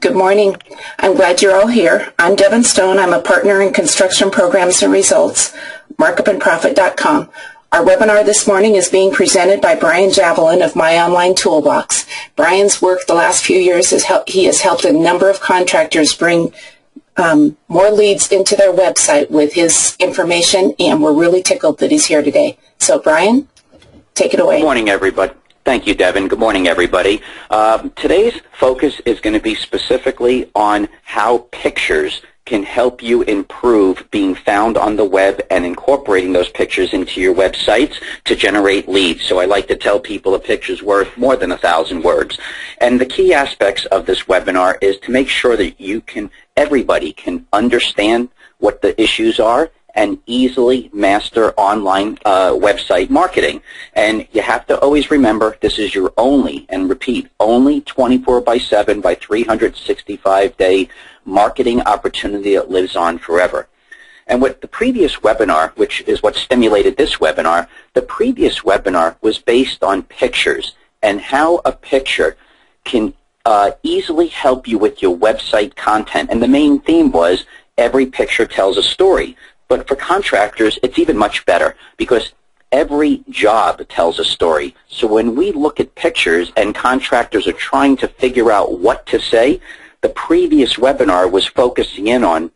Good morning. I'm glad you're all here. I'm Devin Stone. I'm a partner in Construction Programs and Results, markupandprofit.com. Our webinar this morning is being presented by Brian Javelin of My Online Toolbox. Brian's work the last few years he has helped a number of contractors bring more leads into their website with his information, and we're really tickled that he's here today. So Brian, take it away. Good morning, everybody. Thank you, Devin. Good morning, everybody. Today's focus is going to be specifically on how pictures can help you improve being found on the web and incorporating those pictures into your websites to generate leads. So I like to tell people a picture's worth more than 1,000 words. And the key aspects of this webinar is to make sure that everybody can understand what the issues are and easily master online website marketing. And you have to always remember this is your only, and repeat, only 24/7 by 365-day marketing opportunity that lives on forever. And what the previous webinar, which is what stimulated this webinar, the previous webinar was based on pictures and how a picture can easily help you with your website content. And the main theme was every picture tells a story. But for contractors, it's even much better because every job tells a story. So when we look at pictures and contractors are trying to figure out what to say, the previous webinar was focusing in on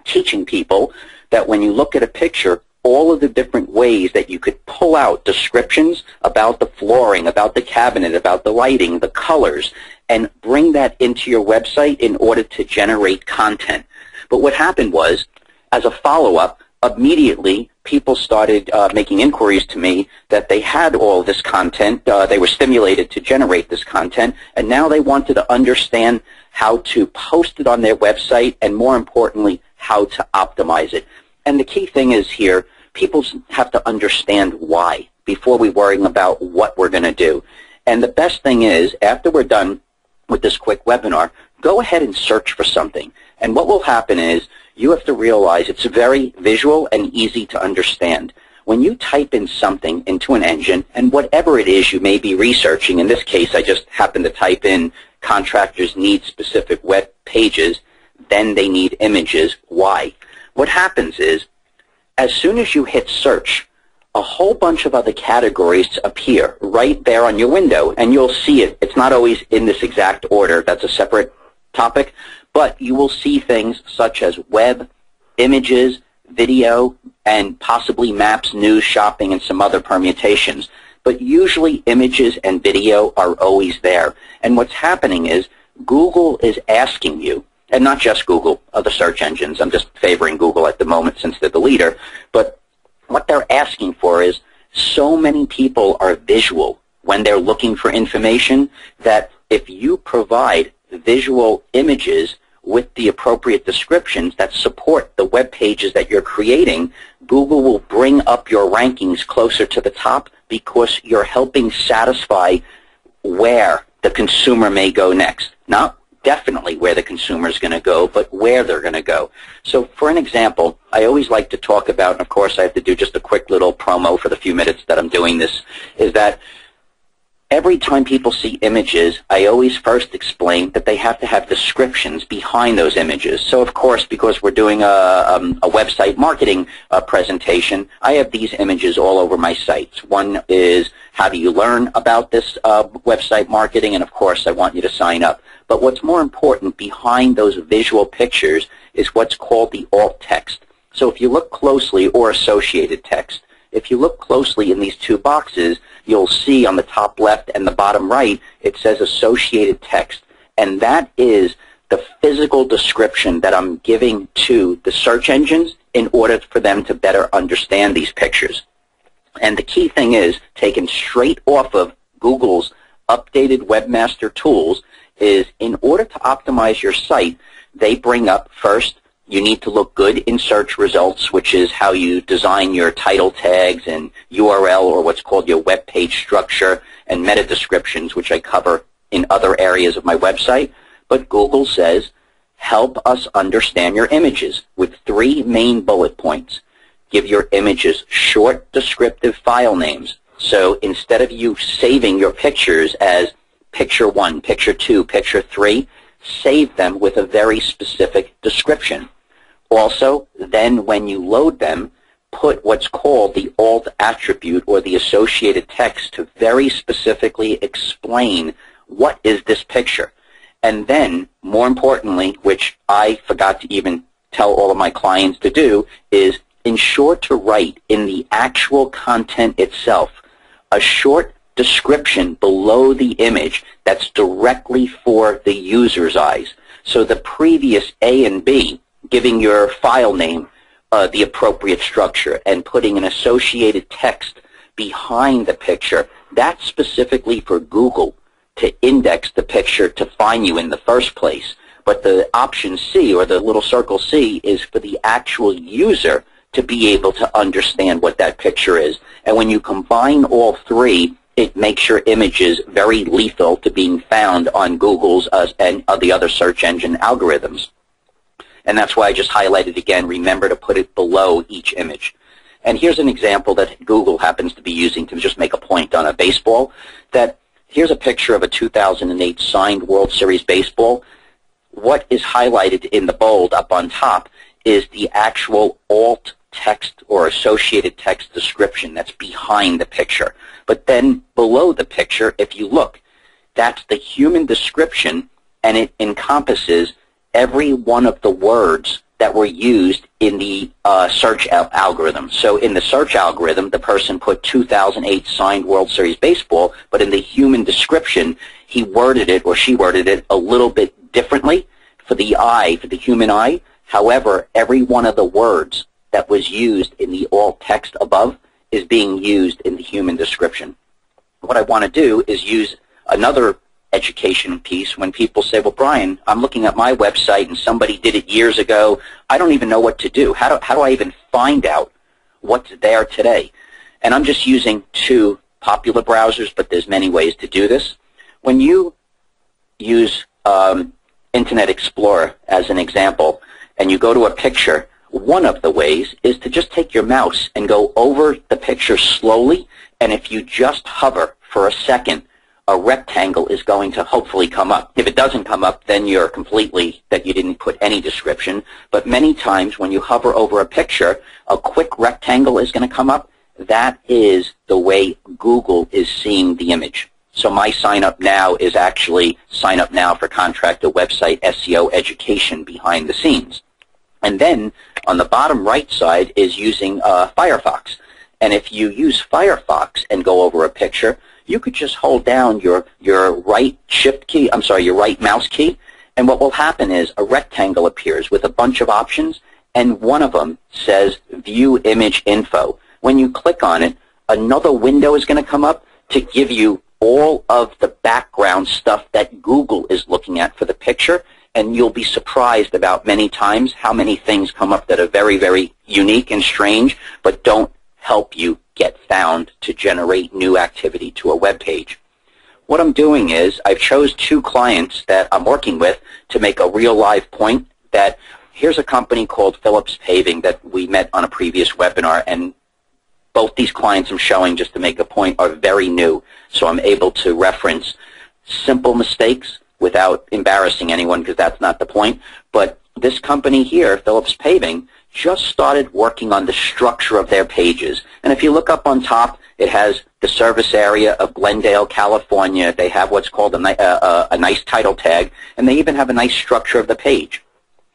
teaching people that when you look at a picture, all of the different ways that you could pull out descriptions about the flooring, about the cabinet, about the lighting, the colors, and bring that into your website in order to generate content. But what happened was, as a follow-up, immediately people started making inquiries to me that they had all this content, they were stimulated to generate this content, and now they wanted to understand how to post it on their website and, more importantly, how to optimize it. And the key thing is here, people have to understand why before we worry about what we're going to do. And the best thing is, after we're done with this quick webinar, go ahead and search for something. And what will happen is you have to realize it's very visual and easy to understand. When you type in something into an engine, and whatever it is you may be researching, in this case I just happen to type in contractors need specific web pages, then they need images. Why? What happens is, as soon as you hit search, a whole bunch of other categories appear right there on your window, and you'll see it. It's not always in this exact order. That's a separate topic. But you will see things such as web, images, video, and possibly maps, news, shopping, and some other permutations. But usually images and video are always there. And what's happening is Google is asking you, and not just Google, other search engines. I'm just favoring Google at the moment since they're the leader. But what they're asking for is so many people are visual when they're looking for information that if you provide visual images with the appropriate descriptions that support the web pages that you're creating, Google will bring up your rankings closer to the top because you're helping satisfy where the consumer may go next. Not definitely where the consumer is going to go, but where they're going to go. So for an example, I always like to talk about, and of course I have to do just a quick little promo for the few minutes that I'm doing this, is that every time people see images, I always first explain that they have to have descriptions behind those images. So, of course, because we're doing a website marketing presentation, I have these images all over my sites. One is, how do you learn about this website marketing? And, of course, I want you to sign up. But what's more important behind those visual pictures is what's called the alt text. So if you look closely, or associated text, if you look closely in these two boxes, you'll see on the top left and the bottom right, it says associated text. And that is the physical description that I'm giving to the search engines in order for them to better understand these pictures. And the key thing is, taken straight off of Google's updated webmaster tools, is in order to optimize your site, they bring up first, you need to look good in search results, which is how you design your title tags and URL, or what's called your web page structure, and meta descriptions, which I cover in other areas of my website. But Google says, help us understand your images with 3 main bullet points. Give your images short, descriptive file names. So instead of you saving your pictures as picture 1, picture 2, picture 3, save them with a very specific description. Also, then when you load them, put what's called the alt attribute or the associated text to very specifically explain what is this picture. And then, more importantly, which I forgot to even tell all of my clients to do, is ensure to write in the actual content itself a short description below the image that's directly for the user's eyes. So the previous A and B, giving your file name the appropriate structure and putting an associated text behind the picture, that's specifically for Google to index the picture to find you in the first place. But the option C, or the little circle C, is for the actual user to be able to understand what that picture is. And when you combine all three, it makes your images very lethal to being found on Google's and the other search engine algorithms. And that's why I just highlighted again, remember to put it below each image. And here's an example that Google happens to be using to just make a point on a baseball, that here's a picture of a 2008 signed World Series baseball. What is highlighted in the bold up on top is the actual alt text or associated text description that's behind the picture. But then below the picture, if you look, that's the human description, and it encompasses every one of the words that were used in the search algorithm. So in the search algorithm, the person put 2008 signed World Series baseball, but in the human description, he worded it or she worded it a little bit differently for the eye, for the human eye. However, every one of the words that was used in the alt text above is being used in the human description. What I want to do is use another education piece when people say, well, Brian, I'm looking at my website and somebody did it years ago. I don't even know what to do. How do I even find out what's there today? And I'm just using two popular browsers, but there's many ways to do this. When you use Internet Explorer as an example, and you go to a picture, one of the ways is to just take your mouse and go over the picture slowly, and if you just hover for a second, a rectangle is going to hopefully come up. If it doesn't come up, then you're completely that you didn't put any description. But many times when you hover over a picture, a quick rectangle is going to come up. That is the way Google is seeing the image. So my sign up now is actually sign up now for Contractor website SEO education behind the scenes. And then on the bottom right side is using Firefox. And if you use Firefox and go over a picture, you could just hold down your right mouse key, and what will happen is a rectangle appears with a bunch of options, and one of them says View Image Info. When you click on it, another window is going to come up to give you all of the background stuff that Google is looking at for the picture, and you'll be surprised about many times how many things come up that are very, very unique and strange, but don't help you get found to generate new activity to a web page. What I'm doing is I've chose two clients that I'm working with to make a real live point that here's a company called Phillips Paving that we met on a previous webinar, and both these clients I'm showing just to make a point are very new, so I'm able to reference simple mistakes without embarrassing anyone because that's not the point. But this company here, Phillips Paving, just started working on the structure of their pages. And if you look up on top, it has the service area of Glendale, California. They have what's called a nice title tag, and they even have a nice structure of the page.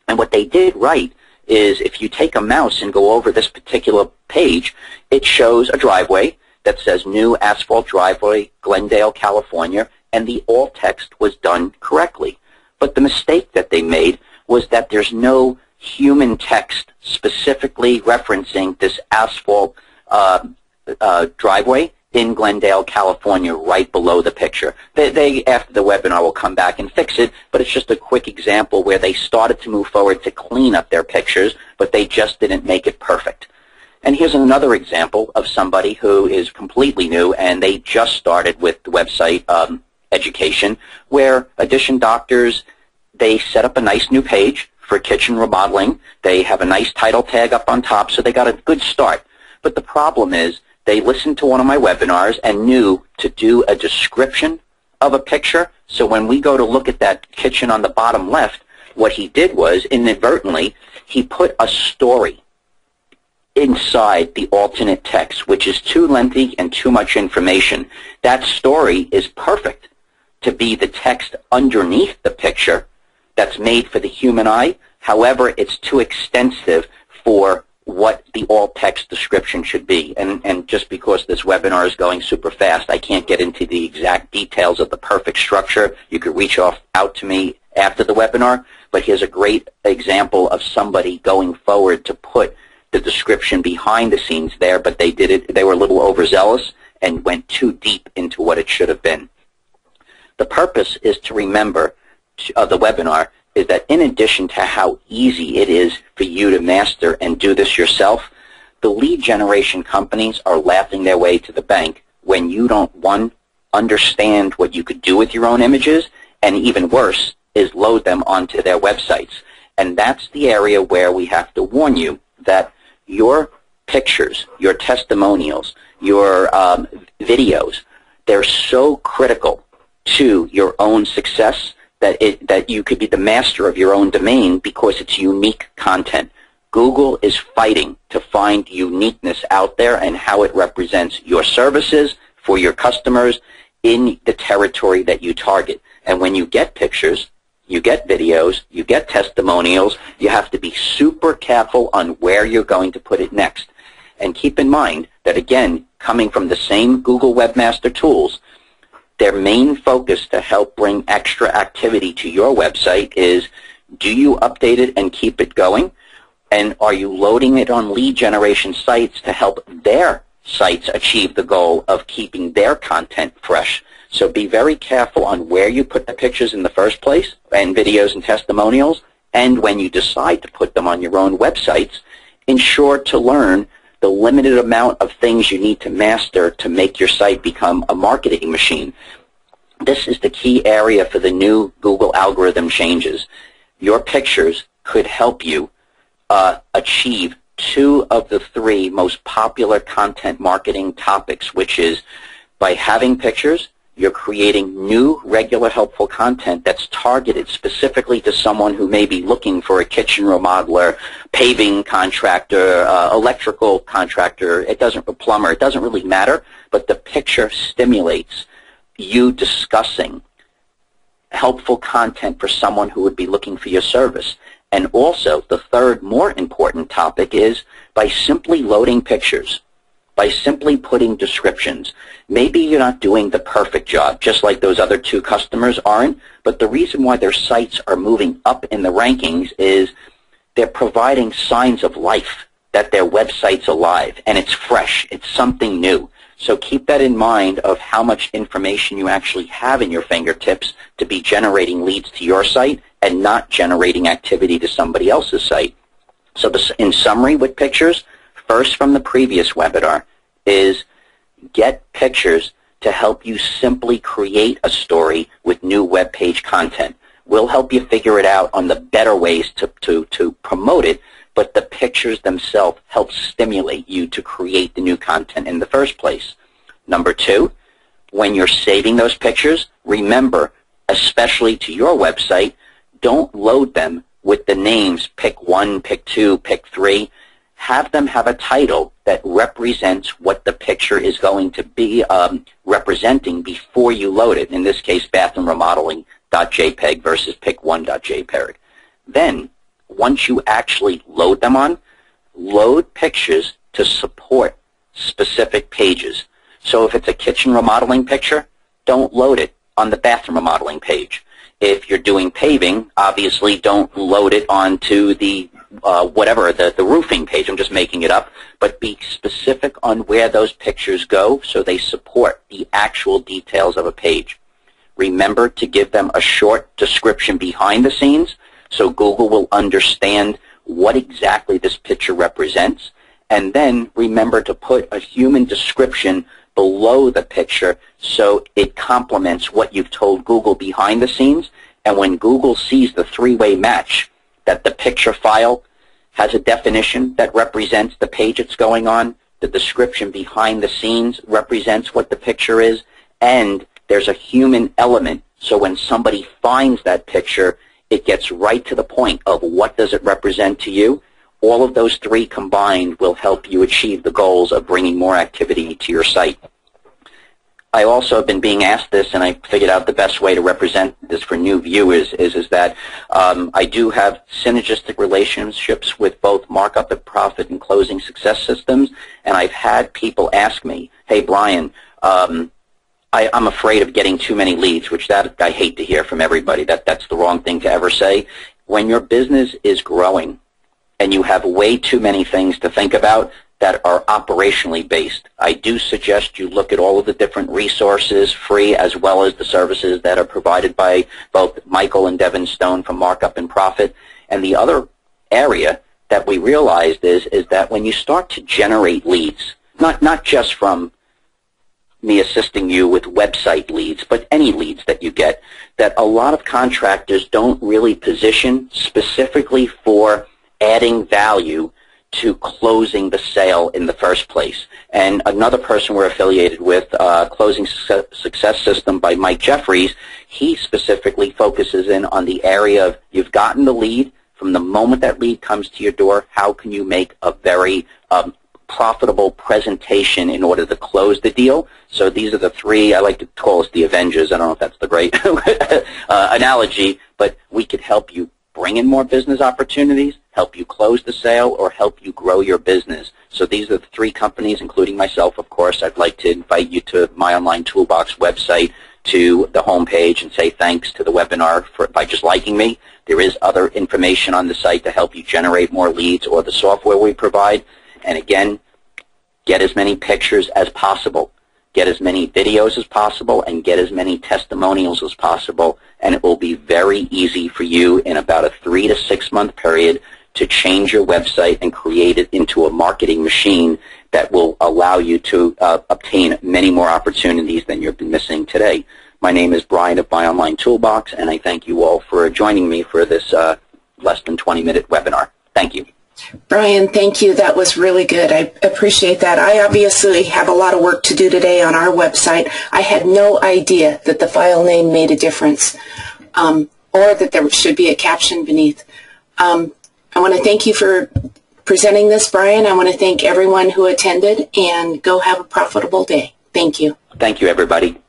And what they did right is if you take a mouse and go over this particular page, it shows a driveway that says New Asphalt Driveway, Glendale, California, and the alt text was done correctly. But the mistake that they made was that there's no human text specifically referencing this asphalt driveway in Glendale, California, right below the picture. They, after the webinar, will come back and fix it, but it's just a quick example where they started to move forward to clean up their pictures, but they just didn't make it perfect. And here's another example of somebody who is completely new, and they just started with the website education, where Addition Doctors, they set up a nice new page for kitchen remodeling. They have a nice title tag up on top, so they got a good start. But the problem is they listened to one of my webinars and knew to do a description of a picture So when we go to look at that kitchen on the bottom left, what he did was, inadvertently, he put a story inside the alternate text, which is too lengthy and too much information. That story is perfect to be the text underneath the picture that's made for the human eye. However, it's too extensive for what the alt-text description should be. And just because this webinar is going super fast, I can't get into the exact details of the perfect structure. You could reach out to me after the webinar, but here's a great example of somebody going forward to put the description behind the scenes there, but they were a little overzealous and went too deep into what it should have been. The purpose is to remember of the webinar is that in addition to how easy it is for you to master and do this yourself, the lead generation companies are laughing their way to the bank when you don't, one, understand what you could do with your own images, and even worse is load them onto their websites. And that's the area where we have to warn you that your pictures, your testimonials, your videos, they're so critical to your own success that you could be the master of your own domain because it's unique content. Google is fighting to find uniqueness out there and how it represents your services for your customers in the territory that you target. And when you get pictures, you get videos, you get testimonials, you have to be super careful on where you're going to put it next. And keep in mind that, again, coming from the same Google Webmaster Tools, their main focus to help bring extra activity to your website is, do you update it and keep it going? And are you loading it on lead generation sites to help their sites achieve the goal of keeping their content fresh? So be very careful on where you put the pictures in the first place, and videos and testimonials, and when you decide to put them on your own websites, ensure to learn the limited amount of things you need to master to make your site become a marketing machine. This is the key area for the new Google algorithm changes. Your pictures could help you achieve 2 of the 3 most popular content marketing topics, which is by having pictures, you're creating new, regular, helpful content that's targeted specifically to someone who may be looking for a kitchen remodeler, paving contractor, electrical contractor, a plumber. It doesn't really matter, but the picture stimulates you discussing helpful content for someone who would be looking for your service. And also, the third, more important topic is by simply loading pictures, by simply putting descriptions. Maybe you're not doing the perfect job, just like those other 2 customers aren't, but the reason why their sites are moving up in the rankings is they're providing signs of life, that their website's alive, and it's fresh, it's something new. So keep that in mind of how much information you actually have in your fingertips to be generating leads to your site and not generating activity to somebody else's site. So in summary with pictures, first from the previous webinar is get pictures to help you simply create a story with new web page content. We'll help you figure it out on the better ways to promote it, but the pictures themselves help stimulate you to create the new content in the first place. Number 2, when you're saving those pictures, remember, especially to your website, don't load them with the names pick 1, pick 2, pick 3. Have them have a title that represents what the picture is going to be representing before you load it. In this case, bathroom remodeling.jpg versus pick1.jpg. Then, once you actually load them on, load pictures to support specific pages. So if it's a kitchen remodeling picture, don't load it on the bathroom remodeling page. If you're doing paving, obviously don't load it onto the the roofing page. I'm just making it up. But be specific on where those pictures go so they support the actual details of a page. Remember to give them a short description behind the scenes so Google will understand what exactly this picture represents. And then remember to put a human description below the picture so it complements what you've told Google behind the scenes. And when Google sees the 3-way match, that the picture file has a definition that represents the page it's going on, the description behind the scenes represents what the picture is, and there's a human element So when somebody finds that picture, it gets right to the point of what does it represent to you. All of those three combined will help you achieve the goals of bringing more activity to your site. I also have been being asked this, and I figured out the best way to represent this for new viewers is that I do have synergistic relationships with both markup and profit and closing success systems, and I've had people ask me, hey, Brian, I'm afraid of getting too many leads, which that I hate to hear from everybody. That's the wrong thing to ever say. When your business is growing and you have way too many things to think about that are operationally based, I do suggest you look at all of the different resources, free as well as the services that are provided by both Michael and Devin Stone from Markup and Profit. And the other area that we realized is that when you start to generate leads, not just from me assisting you with website leads, but any leads that you get, that a lot of contractors don't really position specifically for adding value to closing the sale in the first place. And another person we're affiliated with, Closing Success System by Mike Jeffries, he specifically focuses in on the area of you've gotten the lead. From the moment that lead comes to your door, how can you make a very profitable presentation in order to close the deal? So these are the three, I like to call us the Avengers. I don't know if that's the great analogy, but we could help you bring in more business opportunities, help you close the sale, or help you grow your business. So these are the three companies, including myself, of course. I'd like to invite you to My Online Toolbox website, to the homepage, and say thanks to the webinar by just liking me. There is other information on the site to help you generate more leads or the software we provide. And again, get as many pictures as possible. Get as many videos as possible, and get as many testimonials as possible, and it will be very easy for you in about a 3 to 6 month period to change your website and create it into a marketing machine that will allow you to obtain many more opportunities than you've been missing today. My name is Brian of My Online Toolbox, and I thank you all for joining me for this less than 20-minute webinar. Thank you. Brian, thank you. That was really good. I appreciate that. I obviously have a lot of work to do today on our website. I had no idea that the file name made a difference, or that there should be a caption beneath. I want to thank you for presenting this, Brian. I want to thank everyone who attended, and go have a profitable day. Thank you. Thank you, everybody.